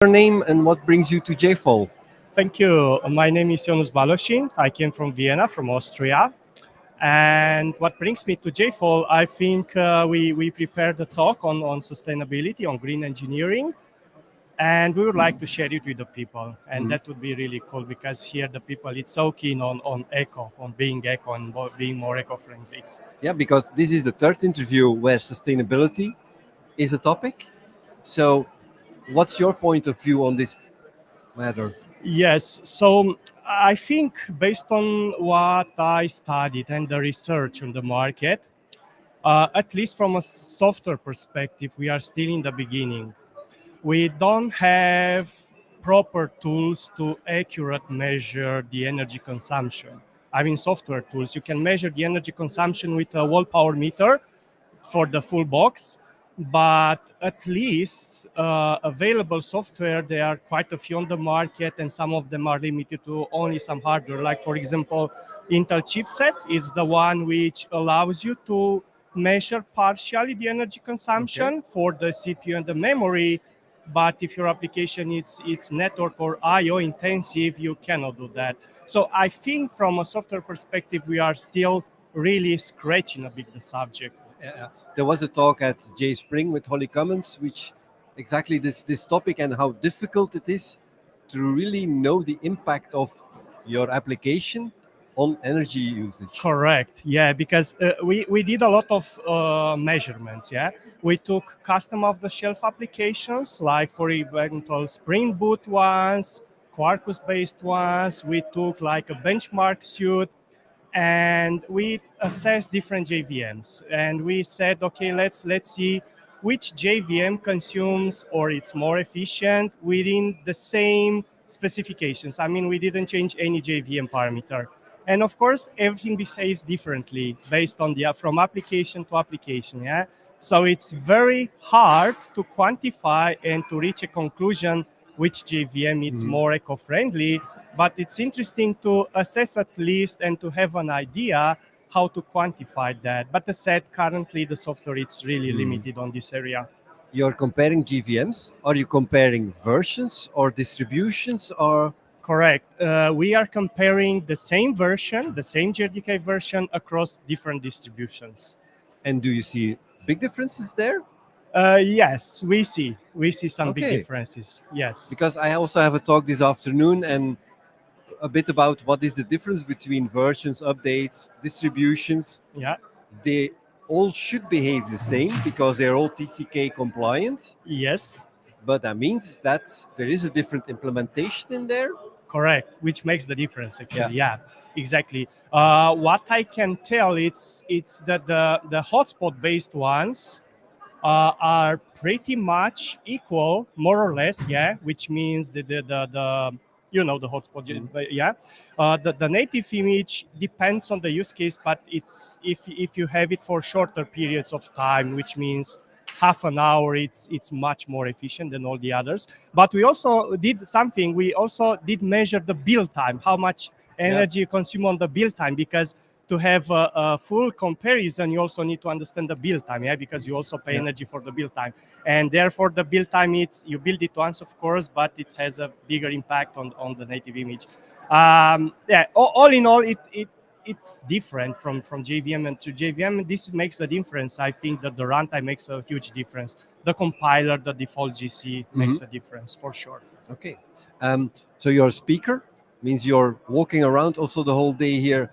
Your name and what brings you to JFOL? Thank you. My name is Balosin. I came from Vienna, from Austria. And what brings me to JFOL, I think we prepared a talk on sustainability, on green engineering, and we would like to share it with the people. And that would be really cool because here the people, it's so keen on eco, on being eco and being more eco-friendly. Yeah, because this is the third interview where sustainability is a topic. So, what's your point of view on this matter? Yes, so I think based on what I studied and the research on the market, at least from a software perspective, we are still in the beginning. We don't have proper tools to accurate measure the energy consumption. I mean, software tools. You can measure the energy consumption with a wall power meter for the full box, but at least available software, there are quite a few on the market, and some of them are limited to only some hardware. Like, for example, Intel chipset is the one which allows you to measure partially the energy consumption for the CPU and the memory. But if your application it's network or I/O intensive, you cannot do that. So I think from a software perspective, we are still really scratching a bit the subject. There was a talk at J Spring with Holly Cummins, which exactly this topic and how difficult it is to really know the impact of your application on energy usage. Correct. Yeah, because we did a lot of measurements. Yeah, we took custom off-the-shelf applications, like for example Spring Boot ones, Quarkus-based ones. We took like a benchmark suite, and we assessed different JVMs. And we said, okay, let's see which JVM consumes or it's more efficient within the same specifications. I mean, we didn't change any JVM parameter. And of course, everything behaves differently based on the from application to application. Yeah. So it's very hard to quantify and to reach a conclusion which JVM is more eco-friendly. But it's interesting to assess at least and to have an idea how to quantify that. But as said, currently the software is really limited on this area. You're comparing GVMs. Are you comparing versions or distributions or? Correct. We are comparing the same version, the same JDK version across different distributions. And do you see big differences there? Yes, we see some big Okay. differences. Yes. Because I also have a talk this afternoon and a bit about what is the difference between versions, updates, distributions. Yeah. They all should behave the same because they're all TCK compliant, Yes. but that means that there is a different implementation in there. Correct, which makes the difference actually. Yeah. Yeah, exactly. What I can tell it's that the hotspot based ones are pretty much equal, more or less. Yeah, which means the you know the hotspot. Yeah, the native image depends on the use case, but it's if you have it for shorter periods of time, which means half an hour, it's much more efficient than all the others. But we also did something. We also did measure the build time, how much energy you consume on the build time, because to have a full comparison, you also need to understand the build time, yeah, because you also pay energy for the build time, and therefore the build time, it's you build it once, of course, but it has a bigger impact on the native image. Yeah, all in all, it's different from JVM and to JVM. This makes the difference. I think that the runtime makes a huge difference. The compiler, the default GC makes a difference for sure. Okay. So you're a speaker, means you're walking around also the whole day here.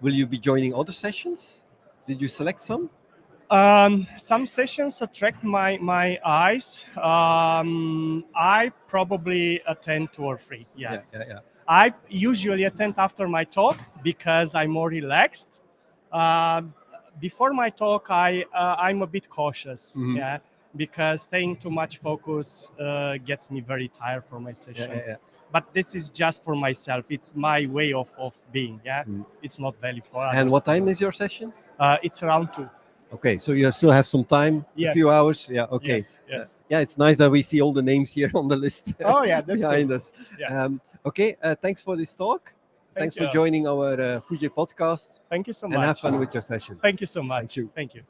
Will you be joining other sessions? Did you select some? Some sessions attract my eyes. I probably attend 2 or 3. Yeah. Yeah. I usually attend after my talk because I'm more relaxed. Uh, Before my talk, I'm a bit cautious. Yeah, because staying too much focus gets me very tired for my session. But this is just for myself. It's my way of being. Yeah, it's not valid for others. And what time is your session? It's around 2. Okay, so you still have some time, a few Yes. hours. Yeah, okay. Yes. Yeah, it's nice that we see all the names here on the list Oh yeah, that's behind good. us. Yeah. Okay, thanks for this talk. Thanks for you. joining our Foojay podcast, Thank you so much. and have fun with your session. Thank you so much. Thank you. Thank you.